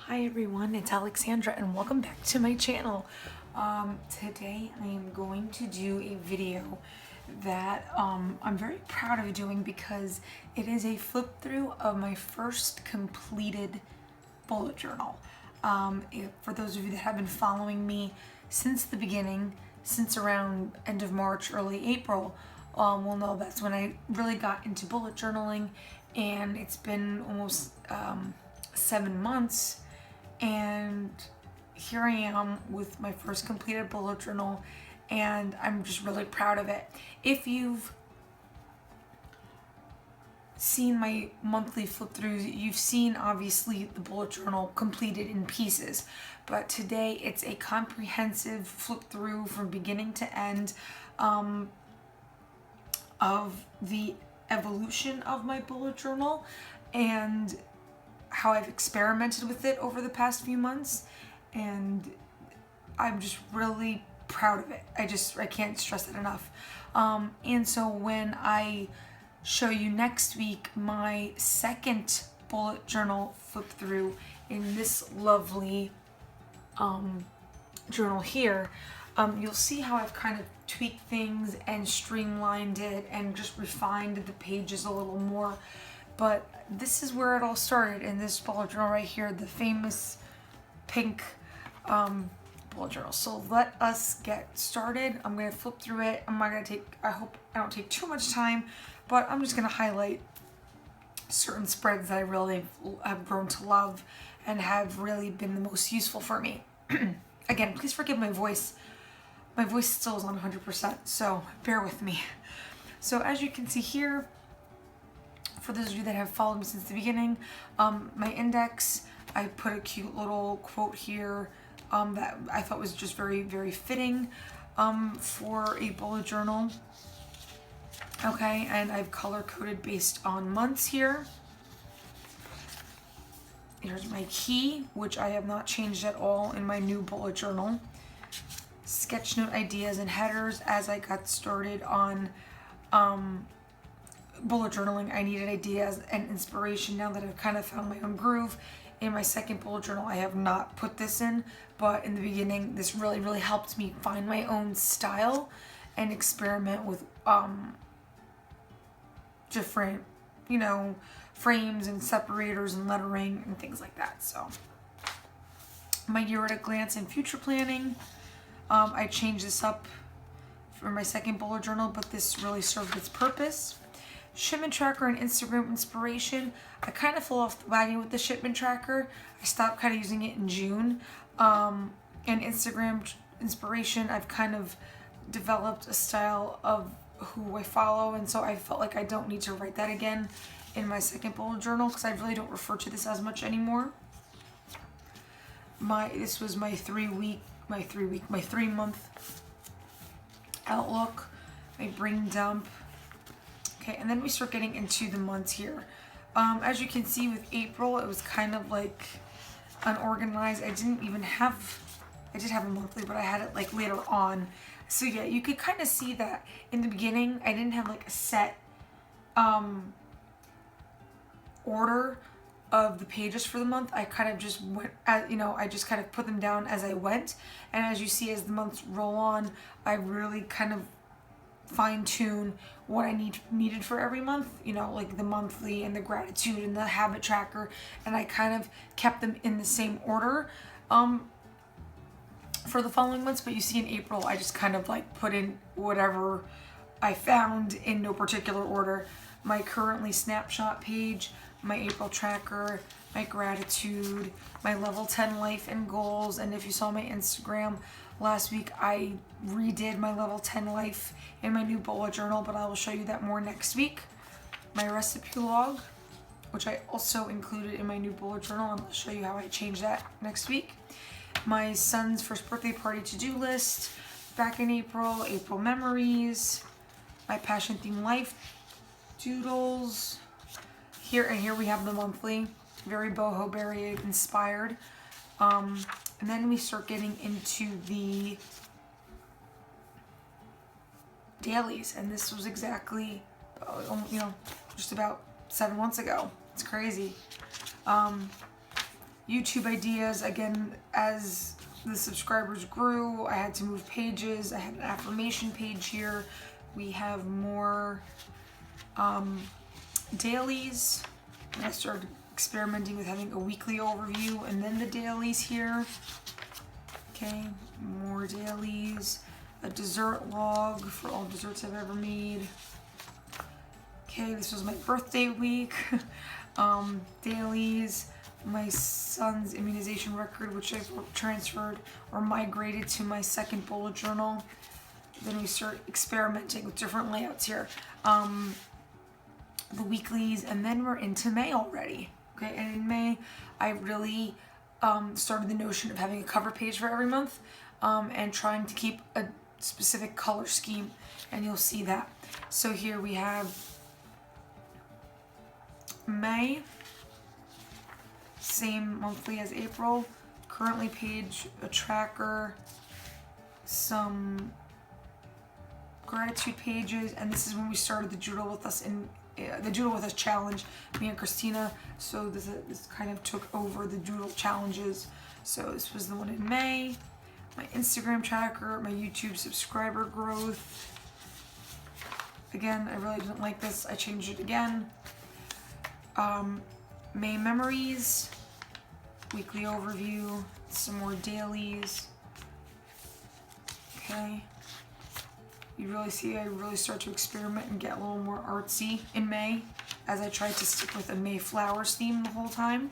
Hi everyone, it's Alexandra and welcome back to my channel. Today I am going to do a video that I'm very proud of doing because it is a flip through of my first completed bullet journal. For those of you that have been following me since the beginning, since around end of March, early April, will know that's when I really got into bullet journaling, and it's been almost 7 months. And here I am with my first completed bullet journal, and I'm just really proud of it. If you've seen my monthly flip throughs, you've seen obviously the bullet journal completed in pieces, but today it's a comprehensive flip through from beginning to end of the evolution of my bullet journal and how I've experimented with it over the past few months, and I'm just really proud of it. I can't stress that enough. And so when I show you next week my second bullet journal flip through in this lovely journal here, you'll see how I've kind of tweaked things and streamlined it and just refined the pages a little more. But this is where it all started, in this bullet journal right here, the famous pink bullet journal. So let us get started. I'm going to flip through it. I'm not going to take, I hope I don't take too much time, but I'm just going to highlight certain spreads that I really have grown to love and have really been the most useful for me. Again, please forgive my voice. My voice still is on 100%, so bear with me. So as you can see here, for those of you that have followed me since the beginning, my index, I put a cute little quote here that I thought was just very, very fitting for a bullet journal. Okay, and I've color coded based on months here. Here's my key, which I have not changed at all in my new bullet journal. Sketch note ideas and headers. As I got started on bullet journaling, I needed ideas and inspiration. Now that I've kind of found my own groove in my second bullet journal, I have not put this in, but in the beginning this really helped me find my own style and experiment with different, frames and separators and lettering and things like that. So my year at a glance and future planning, I changed this up for my second bullet journal, but this really served its purpose. Shipment tracker and Instagram inspiration. I kind of fell off the wagon with the shipment tracker. I stopped kind of using it in June. And Instagram inspiration, I've kind of developed a style of who I follow, and so I felt like I don't need to write that again in my second bullet journal because I really don't refer to this as much anymore. This was my 3-month outlook, my brain dump. Okay, and then we start getting into the months here. As you can see with April, it was kind of like unorganized. I did have a monthly, but I had it like later on. So yeah, you could kind of see that in the beginning, I didn't have like a set order of the pages for the month. I kind of just went, I just kind of put them down as I went. And as you see, as the months roll on, I really kind of fine-tune what I needed for every month, like the monthly and the gratitude and the habit tracker, and I kind of kept them in the same order for the following months. But you see in April, I just kind of like put in whatever I found in no particular order. My currently snapshot page, my April tracker, my gratitude, my level 10 life and goals. And if you saw my Instagram last week, I redid my level 10 life in my new bullet journal, but I will show you that more next week. My recipe log, which I also included in my new bullet journal, and I'll show you how I changed that next week. My son's first birthday party to-do list back in April memories, my passion theme life doodles. Here we have the monthly, very boho berry inspired. And then we start getting into the dailies, and this was exactly, just about 7 months ago. It's crazy. YouTube ideas. Again, as the subscribers grew, I had to move pages. I had an affirmation page here. We have more dailies. I started experimenting with having a weekly overview and then the dailies here. Okay, more dailies. A dessert log for all desserts I've ever made. Okay, this was my birthday week. Dailies. My son's immunization record, which I've transferred or migrated to my second bullet journal. Then we start experimenting with different layouts here. The weeklies, and then we're into May already. Okay, and in May, I really started the notion of having a cover page for every month and trying to keep a specific color scheme, and you'll see that. So here we have May, same monthly as April. Currently page, a tracker, some gratitude pages, and this is when we started the Doodle with Us in the Doodle with Us challenge, me and Christina. So this kind of took over the Doodle challenges. So this was the one in May. My Instagram tracker, my YouTube subscriber growth. Again, I really didn't like this. I changed it again. May memories, weekly overview, some more dailies. Okay. You really see I really start to experiment and get a little more artsy in May as I tried to stick with a May flowers theme the whole time.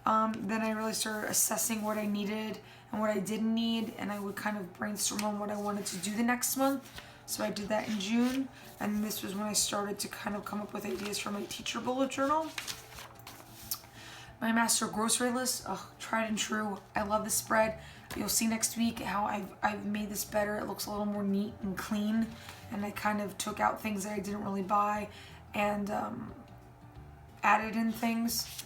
Then I really started assessing what I needed and what I didn't need, and I would kind of brainstorm on what I wanted to do the next month. So I did that in June, and this was when I started to kind of come up with ideas for my teacher bullet journal. My master grocery list, tried and true. I love this spread. You'll see next week how I've made this better. It looks a little more neat and clean, and I kind of took out things that I didn't really buy and added in things.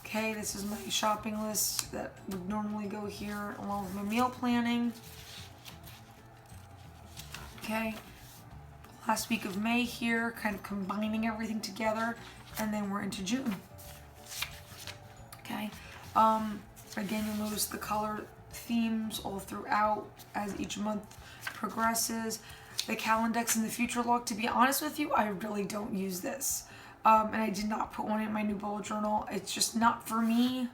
Okay, this is my shopping list that would normally go here along with my meal planning. Okay, last week of May here, kind of combining everything together, and then we're into June. Okay, again, you'll notice the color themes all throughout as each month progresses. The Calendex and the Future Log, to be honest with you, I really don't use this. And I did not put one in my new bullet journal. It's just not for me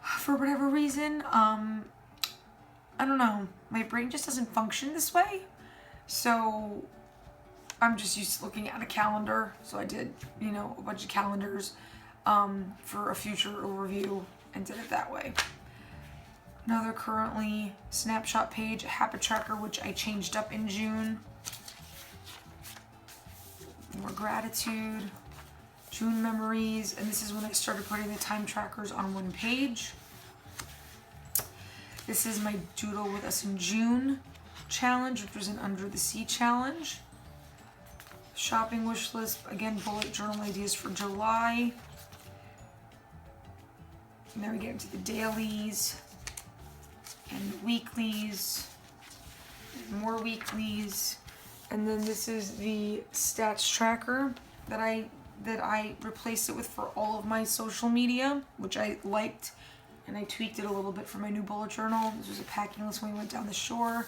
for whatever reason. I don't know. My brain just doesn't function this way. So I'm just used to looking at a calendar. So I did, a bunch of calendars for a future overview and did it that way. Another currently snapshot page, a habit tracker, which I changed up in June. More gratitude, June memories, and this is when I started putting the time trackers on one page. This is my Doodle with Us in June challenge, which was an Under the Sea challenge. Shopping wish list, again, bullet journal ideas for July. Now we get into the dailies and the weeklies, and more weeklies. And then this is the stats tracker that I replaced it with for all of my social media, which I liked, and I tweaked it a little bit for my new bullet journal. This was a packing list when we went down the shore.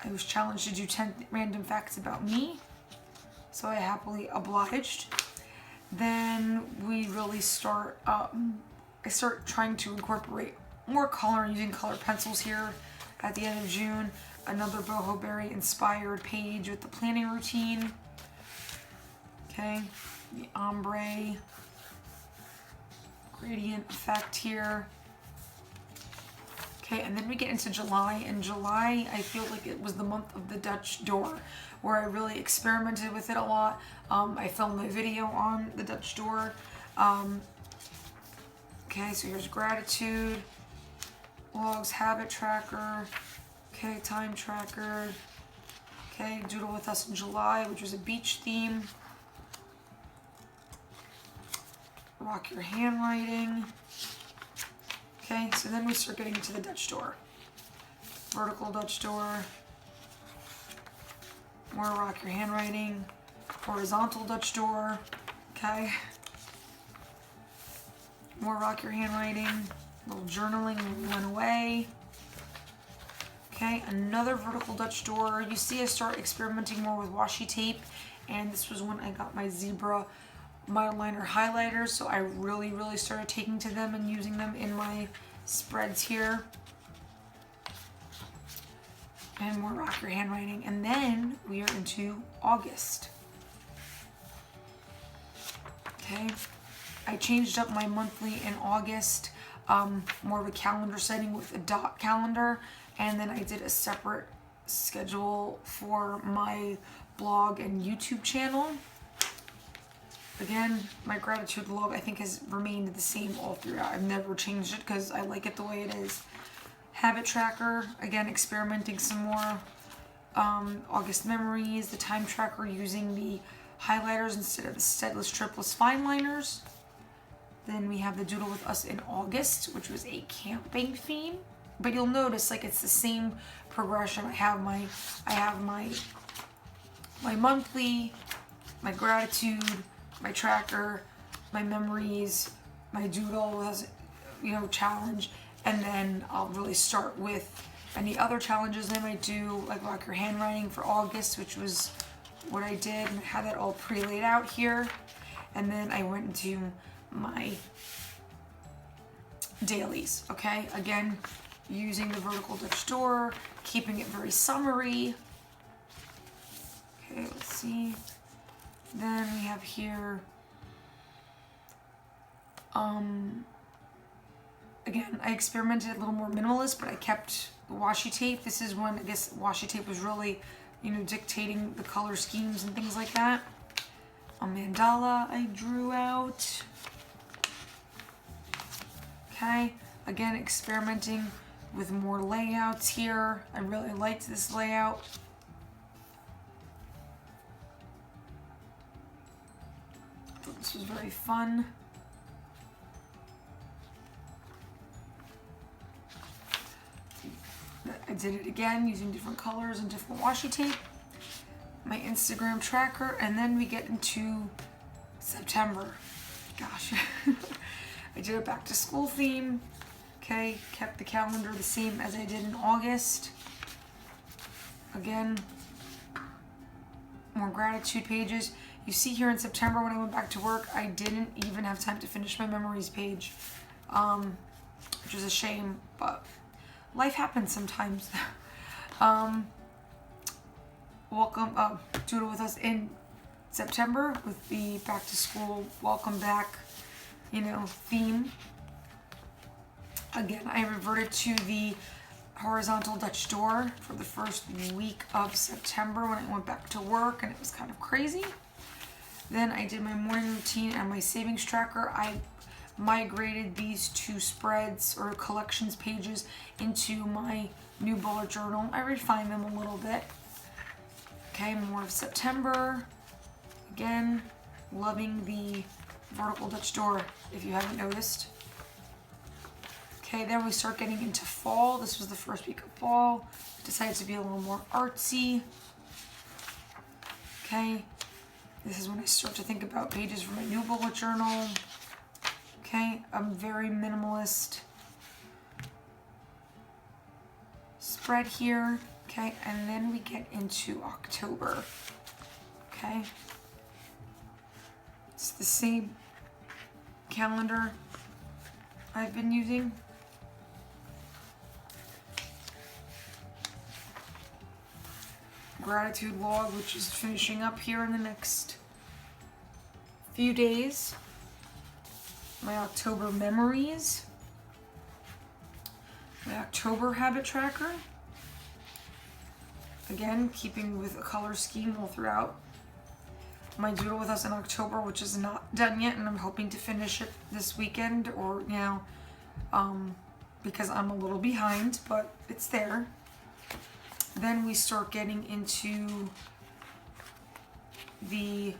I was challenged to do 10 random facts about me, so I happily obliged. Then we really start, I start trying to incorporate more color using color pencils here at the end of June. Another boho berry inspired page with the planning routine. Okay, the ombre gradient effect here. Okay, and then we get into July. In July, I feel like it was the month of the Dutch door, where I really experimented with it a lot. I filmed my video on the Dutch door. Okay, so here's gratitude, logs, habit tracker. Okay, time tracker. Okay, Doodle with Us in July, which was a beach theme. Rock your handwriting. Okay, so then we start getting into the Dutch door. Vertical Dutch door. More rock your handwriting. Horizontal Dutch door. Okay. More rock your handwriting. A little journaling went away. Okay, another vertical Dutch door. You see I start experimenting more with washi tape, and this was when I got my zebra mildliner highlighters, so I really started taking to them and using them in my spreads here. And more rock your handwriting. And then we are into August. Okay, I changed up my monthly in August, more of a calendar setting with a dot calendar, and then I did a separate schedule for my blog and YouTube channel. Again, my gratitude log I think has remained the same all throughout. I've never changed it because I like it the way it is. Habit tracker, again, experimenting some more. August memories, the time tracker using the highlighters instead of the steadless tripless fine liners. Then we have the doodle with us in August, which was a camping theme. But you'll notice like it's the same progression. I have my monthly, my gratitude, my tracker, my memories, my doodle has, challenge, and then I'll really start with any other challenges I might do, like rock your handwriting for August, which was what I did, and I had that all pre-laid out here. And then I went into my dailies, okay? Again, using the vertical Dutch door, keeping it very summary. Okay, let's see. Then we have here, again, I experimented a little more minimalist, but I kept the washi tape. This is when I guess washi tape was really, dictating the color schemes and things like that. A mandala I drew out. Okay, again, experimenting with more layouts here. I really liked this layout. This was very fun. I did it again using different colors and different washi tape. My Instagram tracker, and then we get into September. Gosh. I did a back to school theme. Okay, kept the calendar the same as I did in August. Again, more gratitude pages. You see here in September when I went back to work, I didn't even have time to finish my memories page, which is a shame, but life happens sometimes. Doodle with us in September with the back to school welcome back, theme. Again, I reverted to the horizontal Dutch door for the first week of September when I went back to work, and it was kind of crazy. Then I did my morning routine and my savings tracker. I migrated these two spreads or collections pages into my new bullet journal. I refined them a little bit. Okay, more of September. Again, loving the vertical Dutch door, if you haven't noticed. Okay, then we start getting into fall. This was the first week of fall. Decided to be a little more artsy. Okay, this is when I start to think about pages for my new bullet journal. Okay, I'm very minimalist spread here. Okay, and then we get into October. Okay, it's the same calendar I've been using. Gratitude log, which is finishing up here in the next few days. My October memories. My October habit tracker. Again, keeping with a color scheme all throughout. My doodle with us in October, which is not done yet, and I'm hoping to finish it this weekend, or because I'm a little behind, but it's there. Then we start getting into the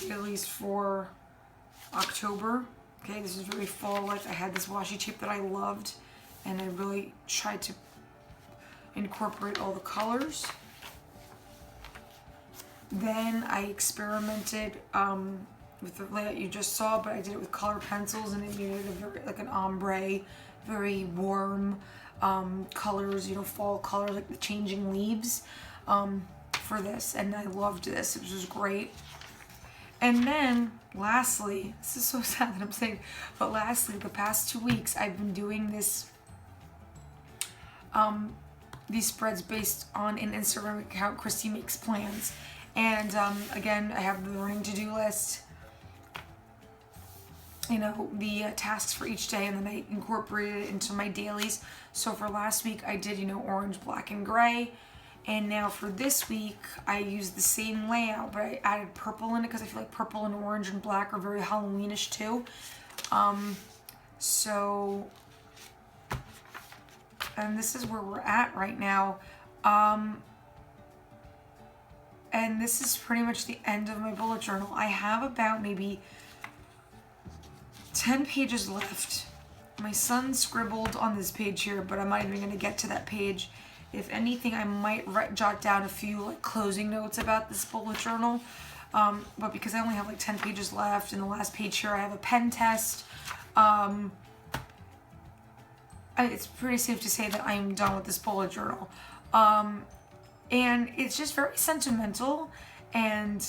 dailies for October. Okay, this is very fall-like. I had this washi tape that I loved, and I really tried to incorporate all the colors. Then I experimented with the layout you just saw, but I did it with color pencils, and it made it a very, like an ombre, very warm colors, you know, fall colors, like the changing leaves for this, and I loved this. It was just great. And then lastly, this is so sad that I'm saying, but lastly, the past 2 weeks I've been doing this these spreads based on an Instagram account, Christy Makes Plans. And again, I have the running to-do list, you know, the tasks for each day, and then I incorporated it into my dailies. So for last week I did, you know, orange, black, and gray. And now for this week, I used the same layout, but I added purple in it because I feel like purple and orange and black are very Halloweenish too. And this is where we're at right now. And this is pretty much the end of my bullet journal. I have about maybe 10 pages left. My son scribbled on this page here, but I'm not even going to get to that page. If anything, I might jot down a few like closing notes about this bullet journal. But because I only have like 10 pages left, and the last page here I have a pen test, it's pretty safe to say that I am done with this bullet journal. And it's just very sentimental, and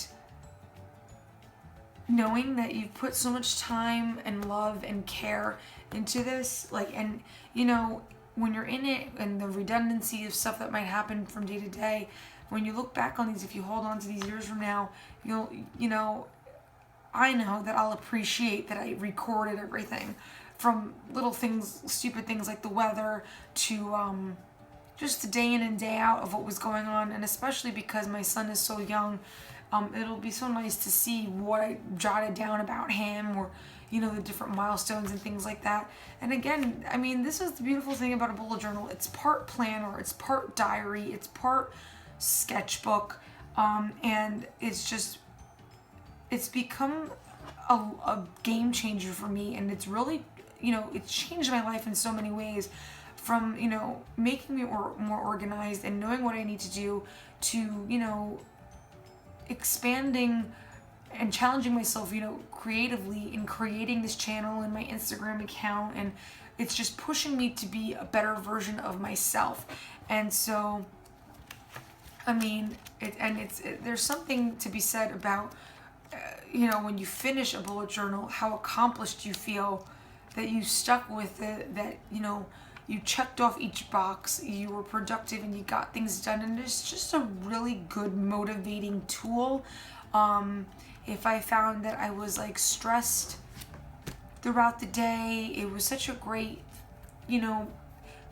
knowing that you've put so much time and love and care into this, like, and you know, when you're in it and the redundancy of stuff that might happen from day to day, when you look back on these, if you hold on to these years from now, you know, I know that I'll appreciate that I recorded everything, from little things, stupid things like the weather, to just the day in and day out of what was going on. And especially because my son is so young, it'll be so nice to see what I jotted down about him, or you know, the different milestones and things like that. And again, I mean, this is the beautiful thing about a bullet journal. It's part planner, it's part diary, it's part sketchbook, and it's become a game changer for me. And it's really, you know, it's changed my life in so many ways, from, you know, making me more organized and knowing what I need to do, to, you know, expanding and challenging myself, you know, creatively in creating this channel and my Instagram account. And it's just pushing me to be a better version of myself. And so, I mean, there's something to be said about, you know, when you finish a bullet journal, how accomplished you feel, that you stuck with it, that, you know, you checked off each box, you were productive, and you got things done. And it's just a really good motivating tool. If I found that I was like stressed throughout the day, it was such a great, you know,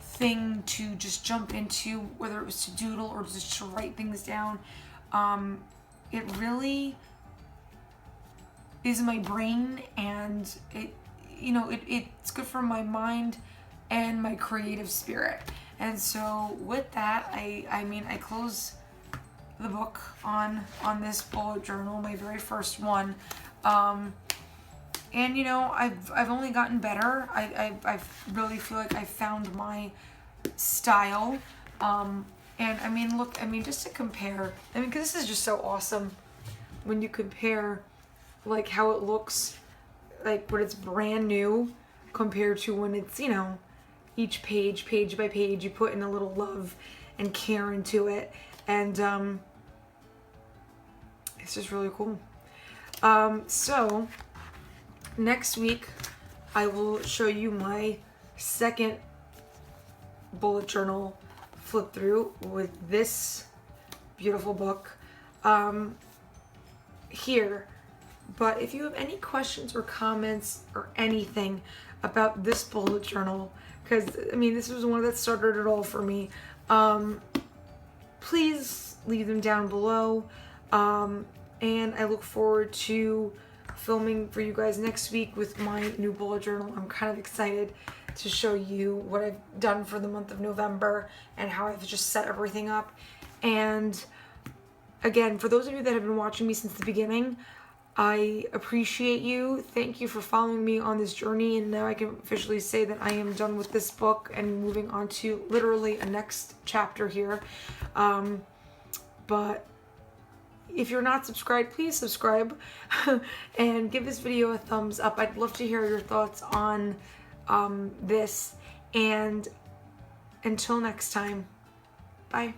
thing to just jump into, whether it was to doodle or just to write things down. It really is my brain, and it, you know, it's good for my mind and my creative spirit. And so with that, I mean, I close the book on this bullet journal, my very first one. And you know, I've only gotten better. I really feel like I found my style. And I mean, look, I mean, just to compare, I mean, because this is just so awesome when you compare like how it looks like when it's brand new compared to when it's, you know, each page by page, you put in a little love and care into it. And it's just really cool. So next week I will show you my second bullet journal flip through with this beautiful book here. But if you have any questions or comments or anything about this bullet journal, because I mean, this was the one that started it all for me, please leave them down below. And I look forward to filming for you guys next week with my new bullet journal. I'm kind of excited to show you what I've done for the month of November and how I've just set everything up. And again, for those of you that have been watching me since the beginning, I appreciate you. Thank you for following me on this journey. And now I can officially say that I am done with this book and moving on to literally a next chapter here. But if you're not subscribed, please subscribe and give this video a thumbs up. I'd love to hear your thoughts on this. And until next time, bye.